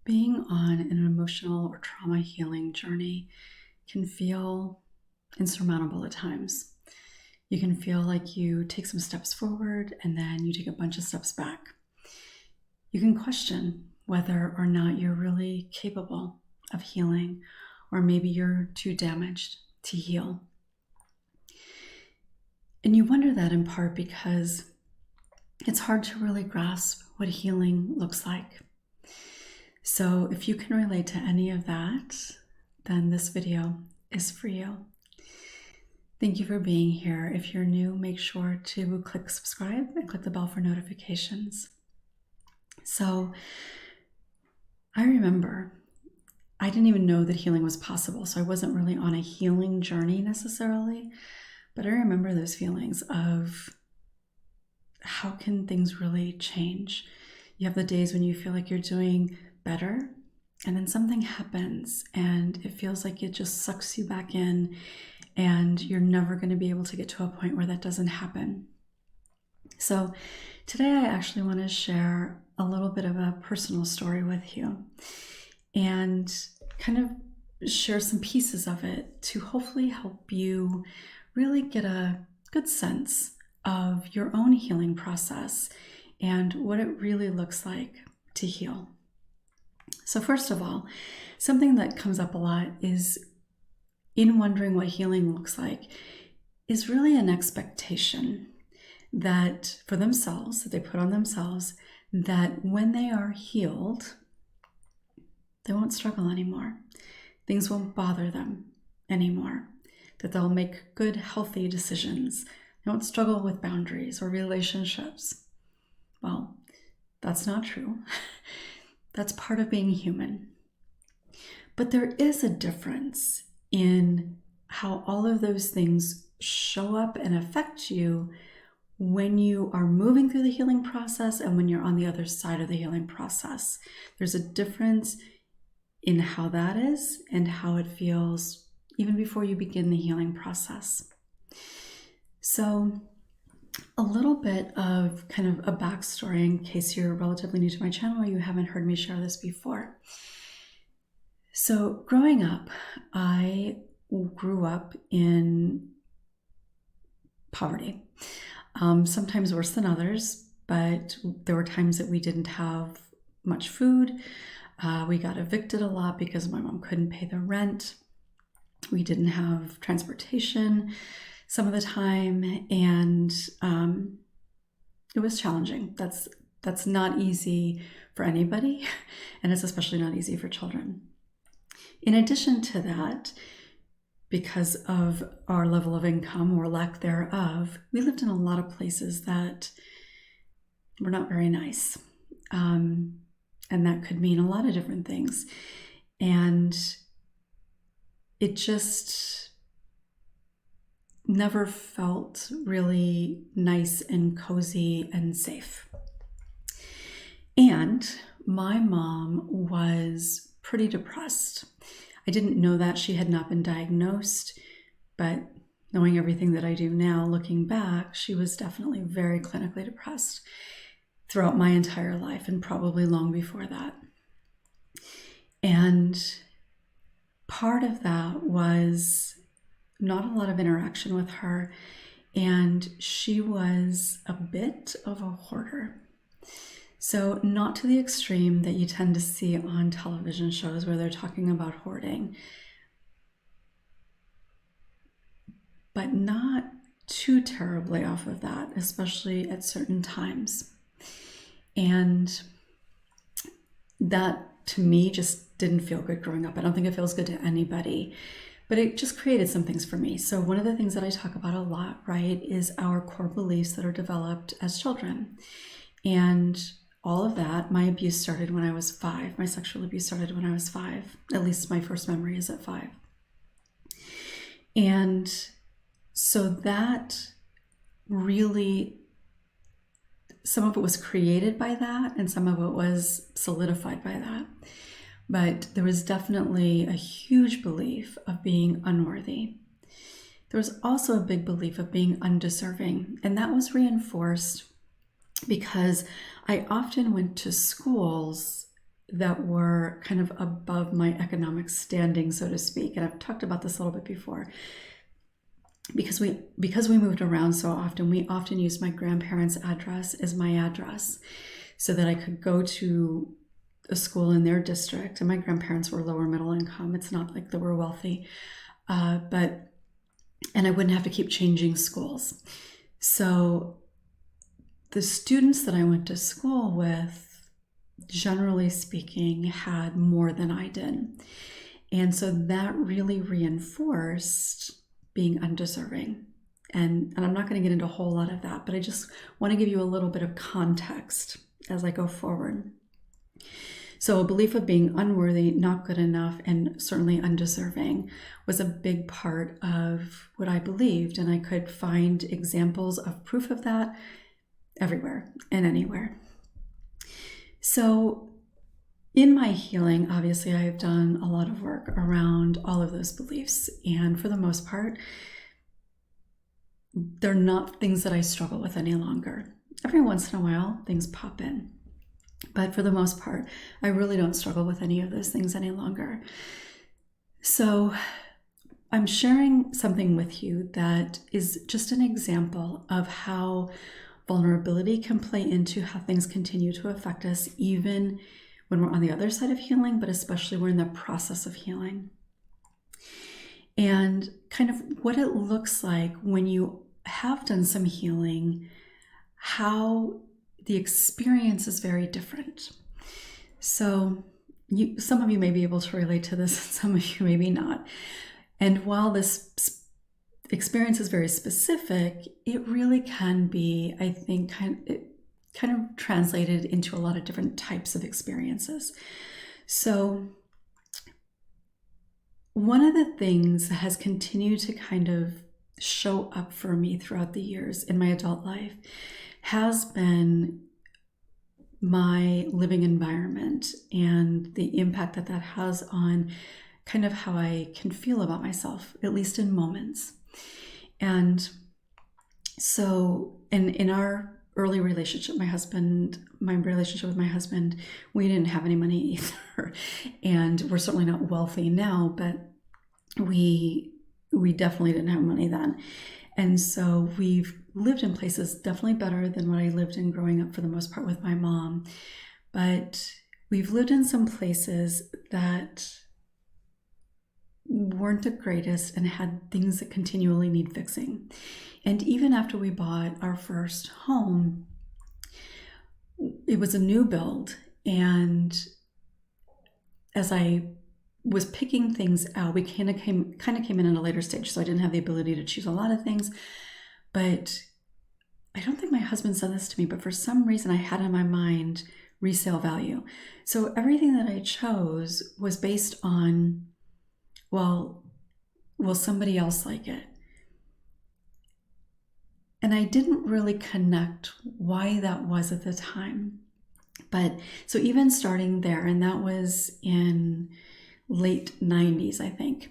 Being on an emotional or trauma healing journey can feel insurmountable at times. You can feel like you take some steps forward and then you take a bunch of steps back. You can question whether or not you're really capable of healing, or maybe you're too damaged to heal. And you wonder that in part because it's hard to really grasp what healing looks like. So if you can relate to any of that, then this video is for you. Thank you for being here. If you're new, make sure to click subscribe and click the bell for notifications. So I remember I didn't even know that healing was possible. So I wasn't really on a healing journey necessarily, but I remember those feelings of how can things really change? You have the days when you feel like you're doing better, and then something happens and it feels like it just sucks you back in, and you're never going to be able to get to a point where that doesn't happen. So today I actually want to share a little bit of a personal story with you and kind of share some pieces of it to hopefully help you really get a good sense of your own healing process and what it really looks like to heal. So first of all, something that comes up a lot is, in wondering what healing looks like, is really an expectation that for themselves, that they put on themselves, that when they are healed, they won't struggle anymore. Things won't bother them anymore. That they'll make good, healthy decisions. They won't struggle with boundaries or relationships. Well, that's not true. That's part of being human. But there is a difference in how all of those things show up and affect you when you are moving through the healing process and when you're on the other side of the healing process. There's a difference in how that is and how it feels even before you begin the healing process. So a little bit of kind of a backstory in case you're relatively new to my channel or you haven't heard me share this before. So growing up, I grew up in poverty, sometimes worse than others, but there were times that we didn't have much food. We got evicted a lot because my mom couldn't pay the rent. We didn't have transportation some of the time, and it was challenging. That's not easy for anybody, and it's especially not easy for children. In addition to that, because of our level of income or lack thereof, we lived in a lot of places that were not very nice. And that could mean a lot of different things. And it just never felt really nice and cozy and safe. And my mom was pretty depressed. I didn't know that. She had not been diagnosed, but knowing everything that I do now, looking back, she was definitely very clinically depressed throughout my entire life and probably long before that. And part of that was not a lot of interaction with her, and she was a bit of a hoarder. So not to the extreme that you tend to see on television shows where they're talking about hoarding, but not too terribly off of that, especially at certain times. And that to me just didn't feel good growing up. I don't think it feels good to anybody, but it just created some things for me. So one of the things that I talk about a lot, right, is our core beliefs that are developed as children. And all of that, my abuse started when I was 5. My sexual abuse started when I was 5. At least my first memory is at 5. And so that really, some of it was created by that and some of it was solidified by that. But there was definitely a huge belief of being unworthy. There was also a big belief of being undeserving, and that was reinforced because I often went to schools that were kind of above my economic standing, so to speak. And I've talked about this a little bit before. Because we moved around so often, we often used my grandparents' address as my address so that I could go to a school in their district. And my grandparents were lower middle income. It's not like they were wealthy, and I wouldn't have to keep changing schools. So the students that I went to school with, generally speaking, had more than I did. And so that really reinforced being undeserving. And I'm not going to get into a whole lot of that, but I just want to give you a little bit of context as I go forward. So a belief of being unworthy, not good enough, and certainly undeserving was a big part of what I believed. And I could find examples of proof of that everywhere and anywhere. So in my healing, obviously, I've done a lot of work around all of those beliefs. And for the most part, they're not things that I struggle with any longer. Every once in a while, things pop in. But for the most part, I really don't struggle with any of those things any longer. So I'm sharing something with you that is just an example of how vulnerability can play into how things continue to affect us, even when we're on the other side of healing, but especially we're in the process of healing. And kind of what it looks like when you have done some healing, how the experience is very different. So some of you may be able to relate to this, and some of you maybe not. And while this experience is very specific, it really can be, I think, kind of translated into a lot of different types of experiences. So one of the things that has continued to kind of show up for me throughout the years in my adult life has been my living environment and the impact that that has on kind of how I can feel about myself, at least in moments. And so in our early relationship, my relationship with my husband, we didn't have any money either. And we're certainly not wealthy now, but we definitely didn't have money then. And so we've lived in places definitely better than what I lived in growing up for the most part with my mom. But we've lived in some places that weren't the greatest and had things that continually need fixing. And even after we bought our first home, it was a new build. And as I was picking things out, we kind of came in at a later stage, so I didn't have the ability to choose a lot of things. But I don't think my husband said this to me, but for some reason I had in my mind resale value. So everything that I chose was based on, well, will somebody else like it? And I didn't really connect why that was at the time. But so even starting there, and that was in late 90s, I think.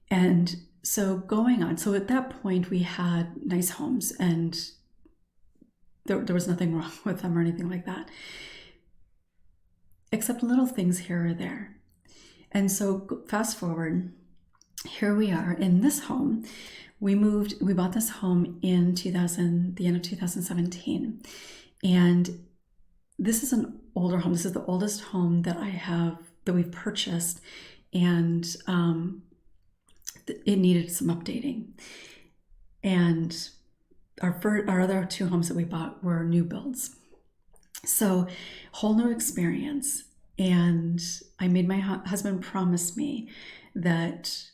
And so going on, so at that point we had nice homes and there was nothing wrong with them or anything like that, except little things here or there. And so fast forward, here we are in this home. We bought this home in the end of 2017. And this is an older home. This is the oldest home that we've purchased. And it needed some updating. And our other two homes that we bought were new builds. So whole new experience. And I made my husband promise me that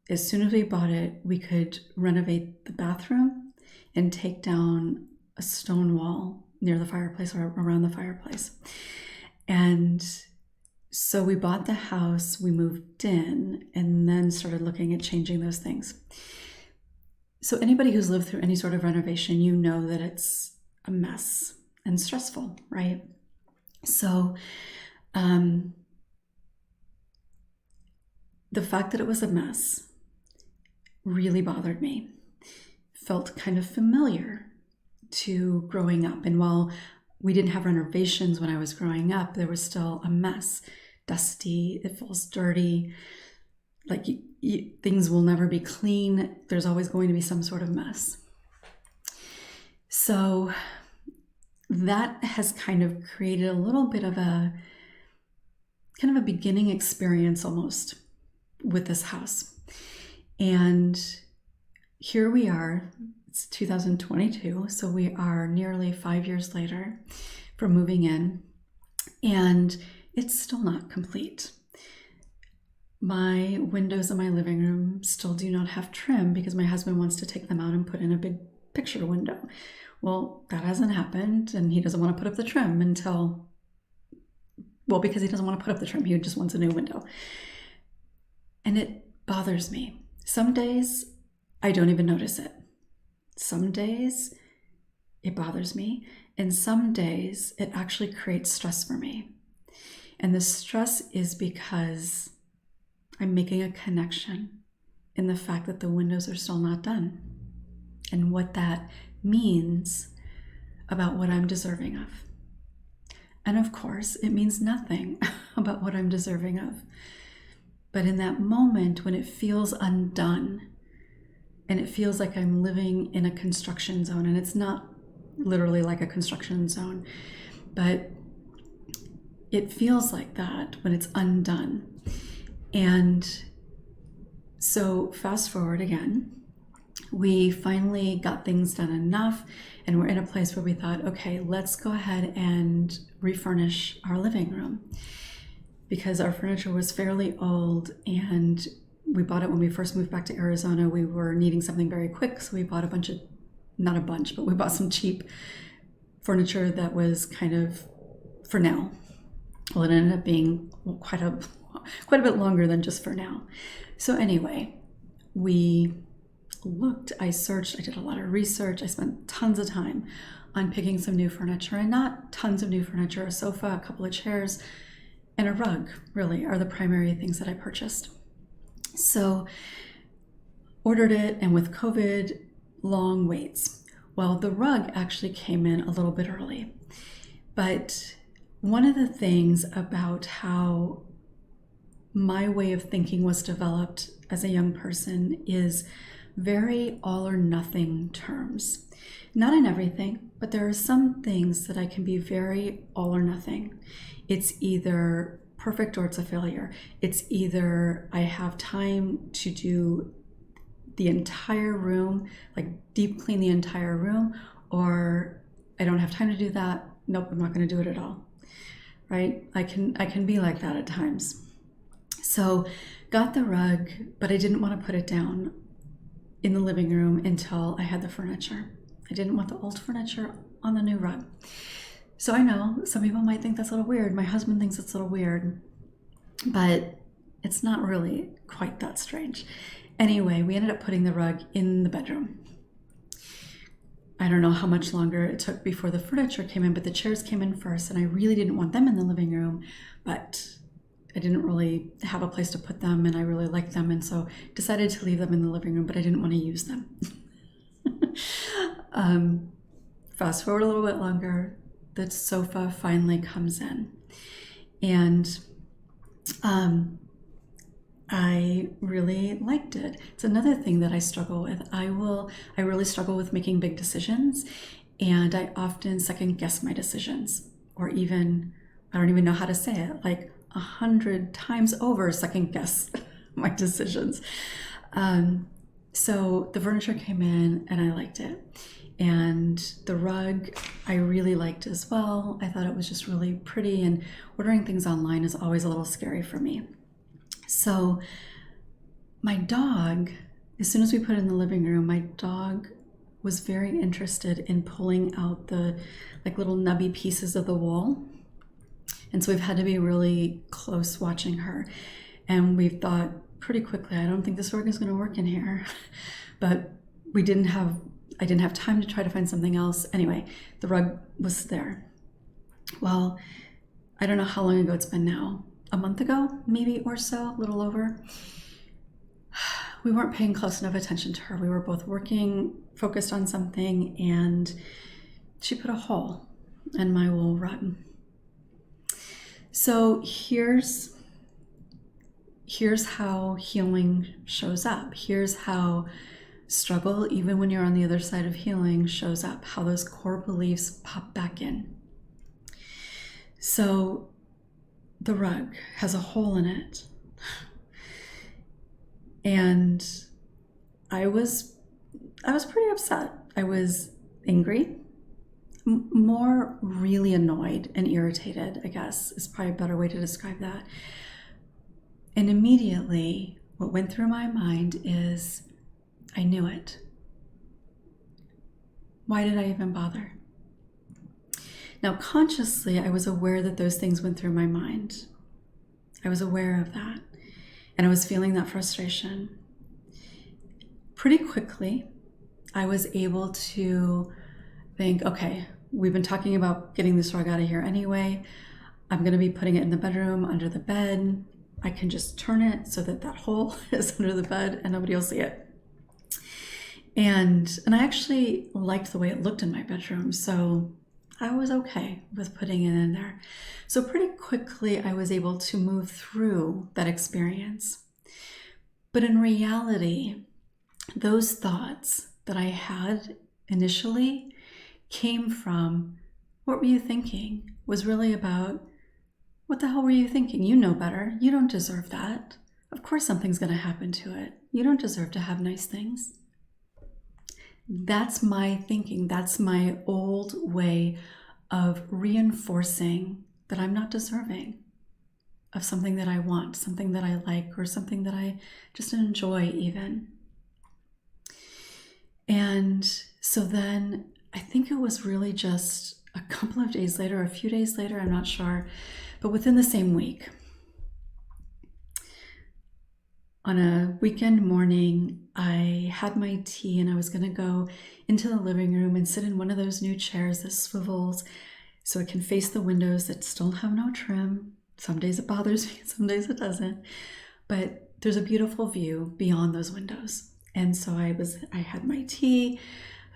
as soon as we bought it, we could renovate the bathroom and take down a stone wall near the fireplace or around the fireplace. And so we bought the house, we moved in, and then started looking at changing those things. So anybody who's lived through any sort of renovation, you know that it's a mess and stressful, right? So the fact that it was a mess really bothered me, felt kind of familiar to growing up. And while we didn't have renovations when I was growing up. There was still a mess, dusty, it feels dirty. Like things will never be clean. There's always going to be some sort of mess. So that has kind of created a little bit of a kind of a beginning experience almost with this house. And here we are, it's 2022, so we are nearly 5 years later from moving in, and it's still not complete. My windows in my living room still do not have trim because my husband wants to take them out and put in a big picture window. Well, that hasn't happened, and he doesn't want to put up the trim until, well, because he doesn't want to put up the trim, he just wants a new window. And it bothers me. Some days I don't even notice it. Some days it bothers me, and some days it actually creates stress for me. And the stress is because I'm making a connection in the fact that the windows are still not done and what that means about what I'm deserving of. And of course, it means nothing about what I'm deserving of. But in that moment when it feels undone and it feels like I'm living in a construction zone, and it's not literally like a construction zone, but it feels like that when it's undone. And so fast forward again, we finally got things done enough, and we're in a place where we thought, okay, let's go ahead and refurnish our living room, because our furniture was fairly old, and we bought it when we first moved back to Arizona. We were needing something very quick, so we bought we bought some cheap furniture that was kind of for now. Well, it ended up being quite a bit longer than just for now. So anyway, we looked, I searched, I did a lot of research, I spent tons of time on picking some new furniture, and not tons of new furniture. A sofa, a couple of chairs, and a rug really are the primary things that I purchased. So ordered it, and with COVID, long waits. Well, the rug actually came in a little bit early. But one of the things about how my way of thinking was developed as a young person is very all or nothing terms. Not in everything, but there are some things that I can be very all or nothing. It's either perfect or it's a failure. It's either I have time to do the entire room, like deep clean the entire room, or I don't have time to do that. Nope, I'm not going to do it at all. Right? I can be like that at times. So got the rug, but I didn't want to put it down in the living room until I had the furniture. I didn't want the old furniture on the new rug. So I know some people might think that's a little weird. My husband thinks it's a little weird, but it's not really quite that strange. Anyway, we ended up putting the rug in the bedroom. I don't know how much longer it took before the furniture came in, but the chairs came in first, and I really didn't want them in the living room, but I didn't really have a place to put them, and I really liked them, and so decided to leave them in the living room, but I didn't want to use them. Fast forward a little bit longer, the sofa finally comes in, and I really liked it. It's another thing that I struggle with. I really struggle with making big decisions, and I often second guess my decisions, or even, I don't even know how to say it, like 100 times over second guess my decisions. So the furniture came in and I liked it. And the rug I really liked as well. I thought it was just really pretty, and ordering things online is always a little scary for me. So my dog, as soon as we put it in the living room, my dog was very interested in pulling out the like little nubby pieces of the wall. And so we've had to be really close watching her. And we've thought pretty quickly, I don't think this rug is going to work in here. But I didn't have time to try to find something else. Anyway, the rug was there. Well, I don't know how long ago it's been now. A month ago, maybe, or so, a little over. We weren't paying close enough attention to her. We were both working, focused on something, and she put a hole and my wool rug. So here's how healing shows up. Here's how struggle, even when you're on the other side of healing, shows up, how those core beliefs pop back in. So the rug has a hole in it. And I was pretty upset. I was angry, more really annoyed and irritated, I guess is probably a better way to describe that. And immediately what went through my mind is, I knew it. Why did I even bother? Now, consciously, I was aware that those things went through my mind. I was aware of that. And I was feeling that frustration. Pretty quickly, I was able to think, okay, we've been talking about getting this rug out of here anyway. I'm going to be putting it in the bedroom, under the bed. I can just turn it so that that hole is under the bed and nobody will see it. And I actually liked the way it looked in my bedroom, so I was okay with putting it in there. So pretty quickly, I was able to move through that experience. But in reality, those thoughts that I had initially came from, what were you thinking? Was really about, what the hell were you thinking? You know better. You don't deserve that. Of course something's going to happen to it. You don't deserve to have nice things. That's my thinking. That's my old way of reinforcing that I'm not deserving of something that I want, something that I like, or something that I just enjoy even. And so then I think it was really just a couple of days later, a few days later, I'm not sure, but within the same week, on a weekend morning, I had my tea and I was going to go into the living room and sit in one of those new chairs that swivels so it can face the windows that still have no trim. Some days it bothers me, some days it doesn't. But there's a beautiful view beyond those windows. And so I had my tea,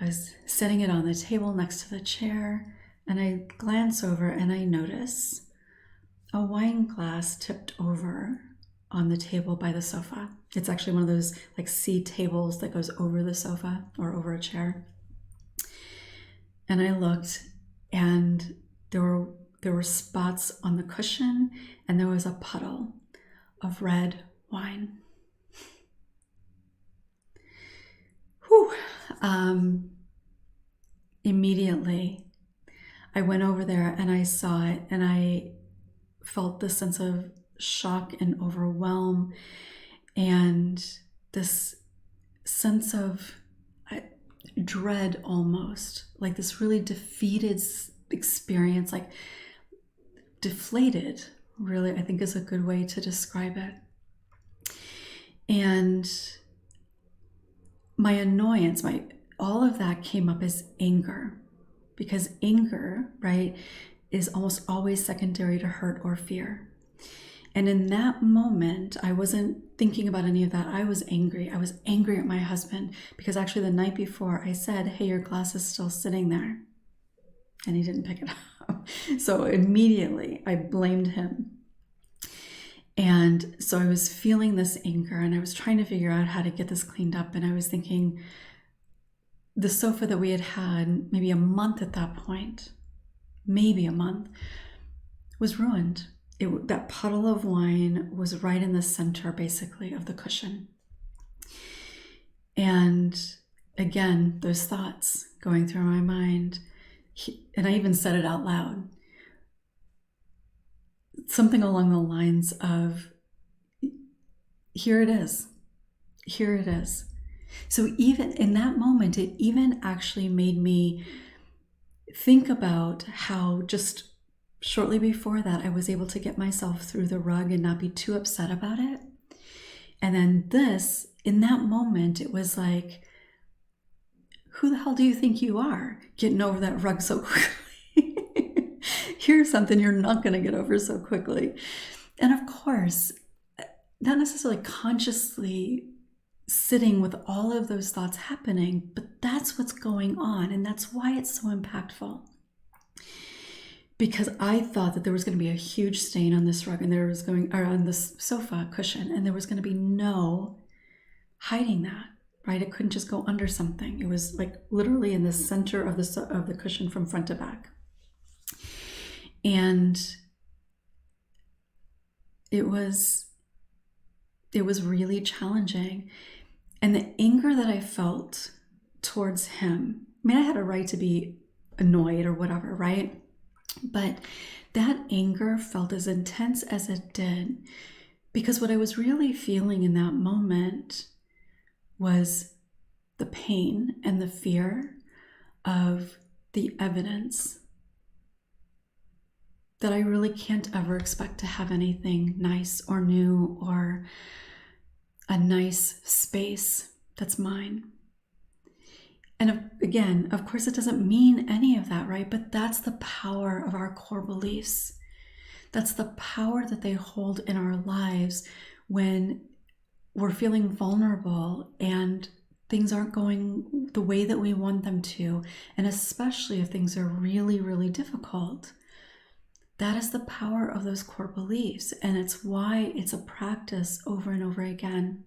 I was setting it on the table next to the chair, and I glance over and I notice a wine glass tipped over on the table by the sofa. It's actually one of those like C tables that goes over the sofa or over a chair. And I looked, and there were spots on the cushion, and there was a puddle of red wine. Whew. Immediately, I went over there and I saw it, and I felt this sense of shock and overwhelm, and this sense of dread, almost like this really defeated experience, like deflated, really, I think is a good way to describe it. And my annoyance, all of that came up as anger, because anger, right, is almost always secondary to hurt or fear. And in that moment, I wasn't thinking about any of that. I was angry. I was angry at my husband because actually the night before I said, hey, your glass is still sitting there. And he didn't pick it up. So immediately I blamed him. And so I was feeling this anger, and I was trying to figure out how to get this cleaned up. And I was thinking, the sofa that we had maybe a month at that point, maybe a month, was ruined. That puddle of wine was right in the center, basically, of the cushion. And again, those thoughts going through my mind, and I even said it out loud. Something along the lines of, here it is. Here it is. So even in that moment, it even actually made me think about how just shortly before that, I was able to get myself through the rug and not be too upset about it. And then this, in that moment, it was like, who the hell do you think you are, getting over that rug so quickly? Here's something you're not going to get over so quickly. And of course, not necessarily consciously sitting with all of those thoughts happening, but that's what's going on, and that's why it's so impactful. because I thought that there was going to be a huge stain on this rug and there was going, or on this sofa cushion, and there was going to be no hiding that, right? It couldn't just go under something. It was like literally in the center of the cushion from front to back. And it was really challenging. And the anger that I felt towards him, I mean, I had a right to be annoyed or whatever, right? But that anger felt as intense as it did because what I was really feeling in that moment was the pain and the fear of the evidence that I really can't ever expect to have anything nice or new or a nice space that's mine. And again, of course, it doesn't mean any of that, right? But that's the power of our core beliefs. That's the power that they hold in our lives when we're feeling vulnerable and things aren't going the way that we want them to. And especially if things are really, really difficult. That is the power of those core beliefs. And it's why it's a practice over and over again.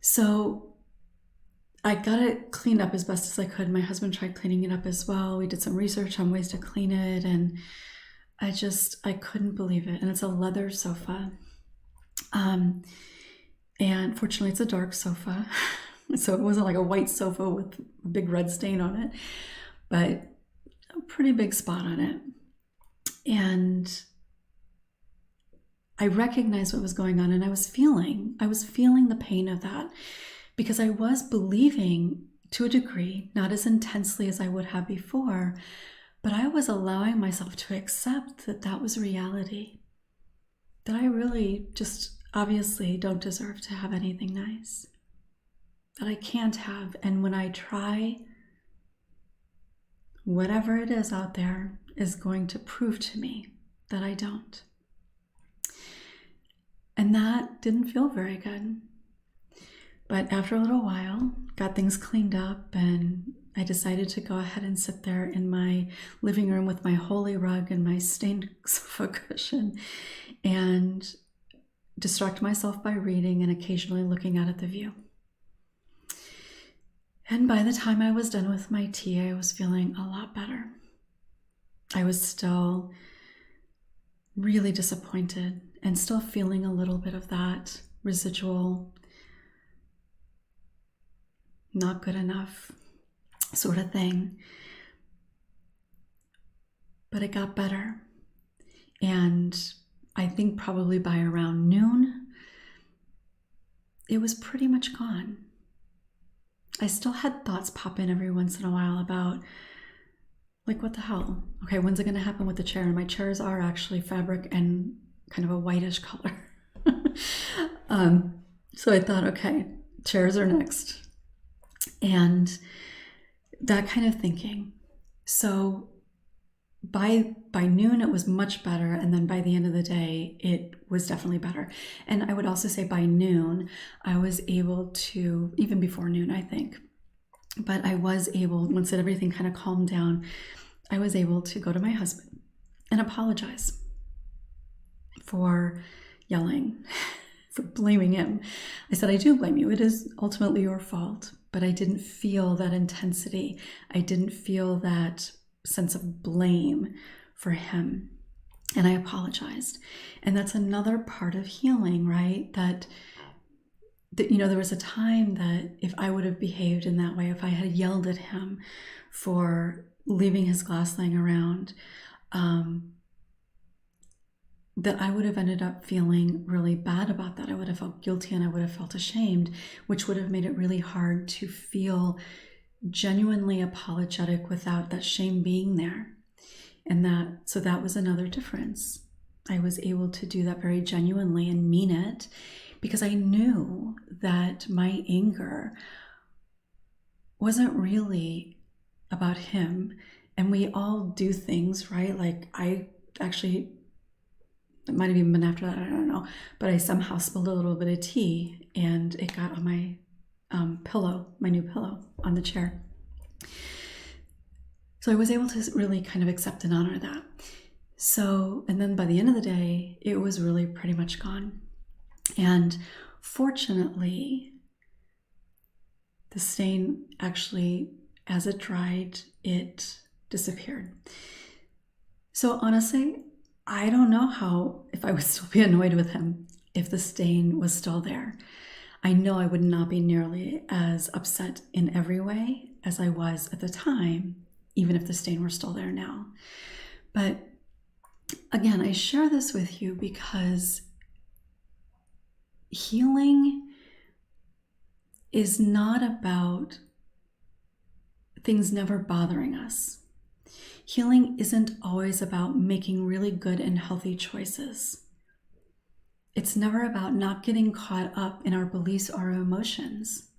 So I got it cleaned up as best as I could. My husband tried cleaning it up as well. We did some research on ways to clean it, and I couldn't believe it. And it's a leather sofa. And fortunately, it's a dark sofa. So it wasn't like a white sofa with a big red stain on it, but a pretty big spot on it. And I recognized what was going on, and I was feeling the pain of that. Because I was believing to a degree, not as intensely as I would have before, but I was allowing myself to accept that that was reality. That I really just obviously don't deserve to have anything nice. That I can't have. And when I try, whatever it is out there is going to prove to me that I don't. And that didn't feel very good. But after a little while, got things cleaned up, and I decided to go ahead and sit there in my living room with my holy rug and my stained sofa cushion and distract myself by reading and occasionally looking out at the view. And by the time I was done with my tea, I was feeling a lot better. I was still really disappointed and still feeling a little bit of that residual not good enough sort of thing. But it got better. And I think probably by around noon, it was pretty much gone. I still had thoughts pop in every once in a while about, like, what the hell? Okay, when's it going to happen with the chair? And my chairs are actually fabric and kind of a whitish color. So I thought, okay, chairs are next. And that kind of thinking. So by noon, it was much better. And then by the end of the day, it was definitely better. And I would also say by noon, I was able to, even before noon, I think, but I was able, once everything kind of calmed down, I was able to go to my husband and apologize for yelling, for blaming him. I said, I do blame you. It is ultimately your fault. But I didn't feel that intensity. I didn't feel that sense of blame for him. And I apologized. And that's another part of healing, right? That there was a time that if I would have behaved in that way, if I had yelled at him for leaving his glass laying around, that I would have ended up feeling really bad about that. I would have felt guilty and I would have felt ashamed, which would have made it really hard to feel genuinely apologetic without that shame being there. And so that was another difference. I was able to do that very genuinely and mean it because I knew that my anger wasn't really about him. And we all do things, right? Like it might have even been after that, I don't know. But I somehow spilled a little bit of tea and it got on my pillow, my new pillow on the chair. So I was able to really kind of accept and honor that. So, and then by the end of the day, it was really pretty much gone. And fortunately, the stain actually, as it dried, it disappeared. So honestly, I don't know if I would still be annoyed with him if the stain was still there. I know I would not be nearly as upset in every way as I was at the time, even if the stain were still there now. But again, I share this with you because healing is not about things never bothering us. Healing isn't always about making really good and healthy choices. It's never about not getting caught up in our beliefs or our emotions.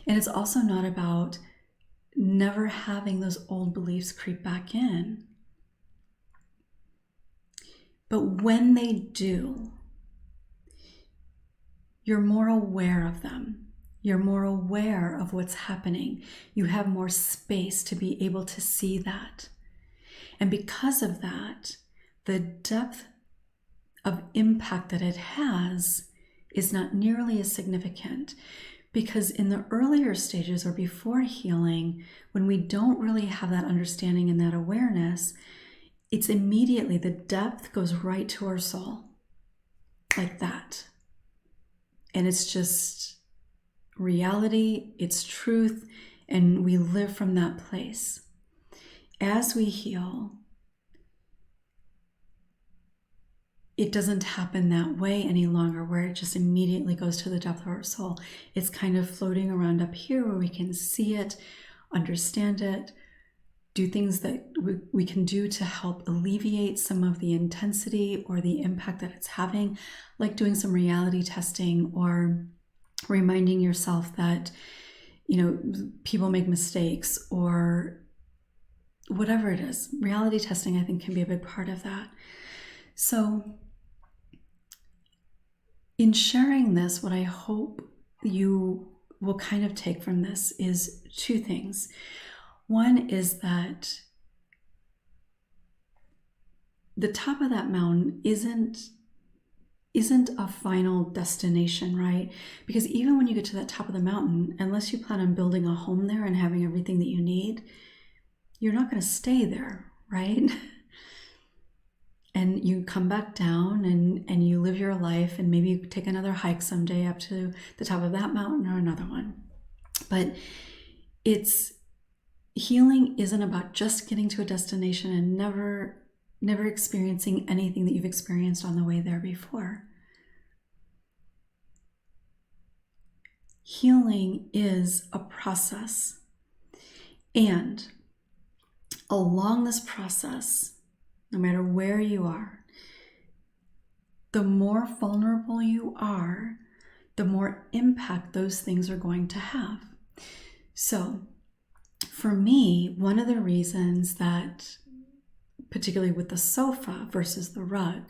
And it's also not about never having those old beliefs creep back in. But when they do, you're more aware of them. You're more aware of what's happening. You have more space to be able to see that. And because of that, the depth of impact that it has is not nearly as significant. Because in the earlier stages or before healing, when we don't really have that understanding and that awareness, it's immediately, the depth goes right to our soul, like that. And it's just reality, it's truth, and we live from that place. As we heal, it doesn't happen that way any longer, where it just immediately goes to the depth of our soul. It's kind of floating around up here where we can see it, understand it, do things that we can do to help alleviate some of the intensity or the impact that it's having, like doing some reality testing or reminding yourself that, people make mistakes or whatever it is. Reality testing, I think, can be a big part of that. So in sharing this, what I hope you will kind of take from this is two things. One is that the top of that mountain isn't a final destination, right? Because even when you get to that top of the mountain, unless you plan on building a home there and having everything that you need, you're not going to stay there, right? And you come back down and you live your life, and maybe you take another hike someday up to the top of that mountain or another one. But healing isn't about just getting to a destination and never experiencing anything that you've experienced on the way there before. Healing is a process. And along this process, no matter where you are, the more vulnerable you are, the more impact those things are going to have. So for me, one of the reasons that, particularly with the sofa versus the rug,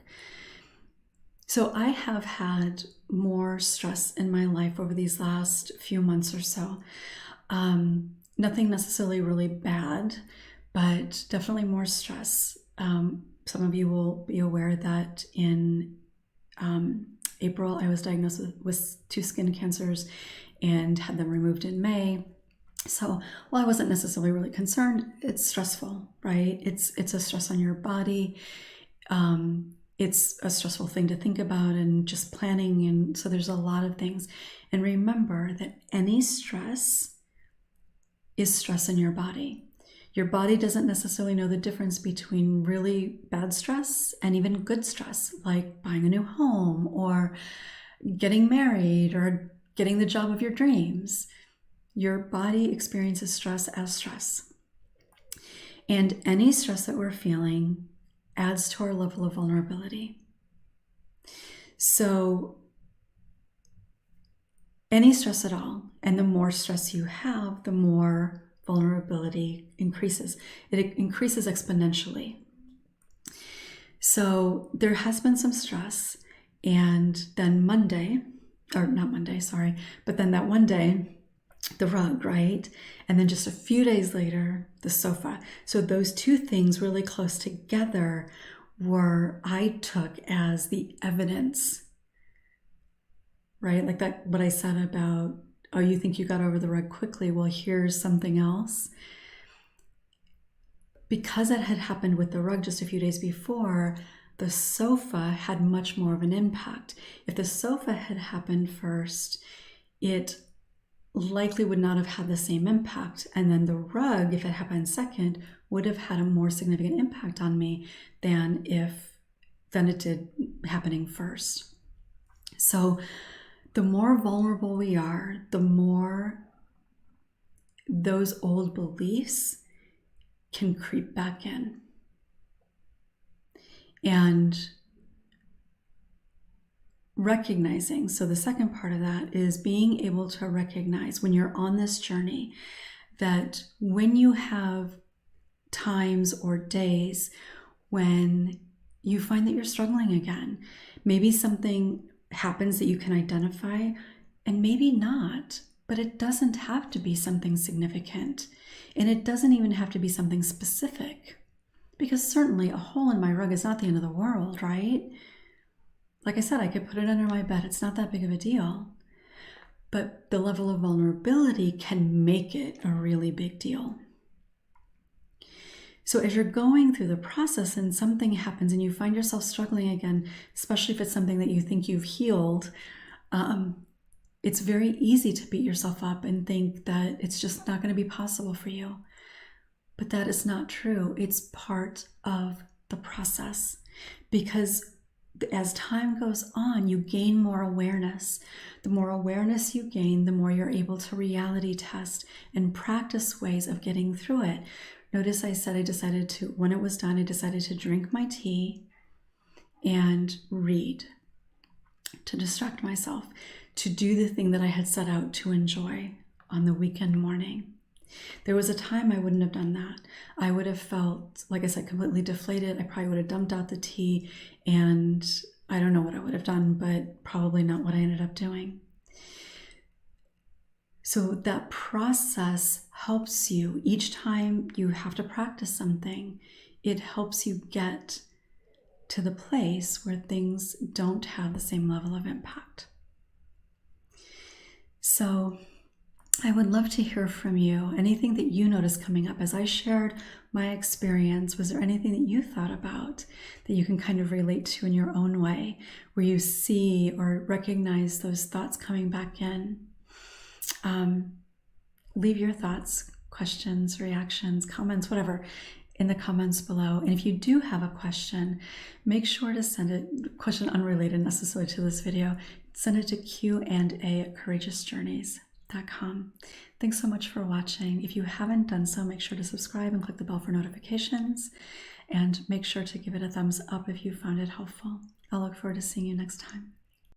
so I have had more stress in my life over these last few months or so. Nothing necessarily really bad, but definitely more stress. Some of you will be aware that in April, I was diagnosed with 2 skin cancers and had them removed in May. So while I wasn't necessarily really concerned, it's stressful, right? It's a stress on your body. It's a stressful thing to think about and just planning. And so there's a lot of things. And remember that any stress is stress in your body. Your body doesn't necessarily know the difference between really bad stress and even good stress, like buying a new home or getting married or getting the job of your dreams. Your body experiences stress as stress. And any stress that we're feeling adds to our level of vulnerability. So any stress at all, and the more stress you have, the more vulnerability increases. It increases exponentially. So there has been some stress, and then but then that one day, the rug, right? And then just a few days later, the sofa. So those two things really close together I took as the evidence, right? Like that, what I said about, oh, you think you got over the rug quickly. Well, here's something else. Because it had happened with the rug just a few days before, the sofa had much more of an impact. If the sofa had happened first, it likely would not have had the same impact. And then the rug, if it happened second, would have had a more significant impact on me than it did happening first. So the more vulnerable we are, the more those old beliefs can creep back in. And recognizing, so the second part of that is being able to recognize when you're on this journey that when you have times or days when you find that you're struggling again, maybe something happens that you can identify and maybe not, but it doesn't have to be something significant. And it doesn't even have to be something specific, because certainly a hole in my rug is not the end of the world, right? Like I said, I could put it under my bed. It's not that big of a deal. But the level of vulnerability can make it a really big deal. So as you're going through the process and something happens and you find yourself struggling again, especially if it's something that you think you've healed, it's very easy to beat yourself up and think that it's just not going to be possible for you. But that is not true. It's part of the process, because as time goes on, you gain more awareness. The more awareness you gain, the more you're able to reality test and practice ways of getting through it. Notice I said when it was done, I decided to drink my tea and read, to distract myself, to do the thing that I had set out to enjoy on the weekend morning. There was a time I wouldn't have done that. I would have felt, like I said, completely deflated. I probably would have dumped out the tea, and I don't know what I would have done, but probably not what I ended up doing. So that process helps you. Each time you have to practice something, it helps you get to the place where things don't have the same level of impact. So I would love to hear from you. Anything that you noticed coming up as I shared my experience, was there anything that you thought about that you can kind of relate to in your own way, where you see or recognize those thoughts coming back in? Leave your thoughts, questions, reactions, comments, whatever, in the comments below. And if you do have a question, make sure to send it, question unrelated necessarily to this video, send it to Q&A@courageousjourneys.com. Thanks so much for watching. If you haven't done so, make sure to subscribe and click the bell for notifications, and make sure to give it a thumbs up if you found it helpful. I'll look forward to seeing you next time.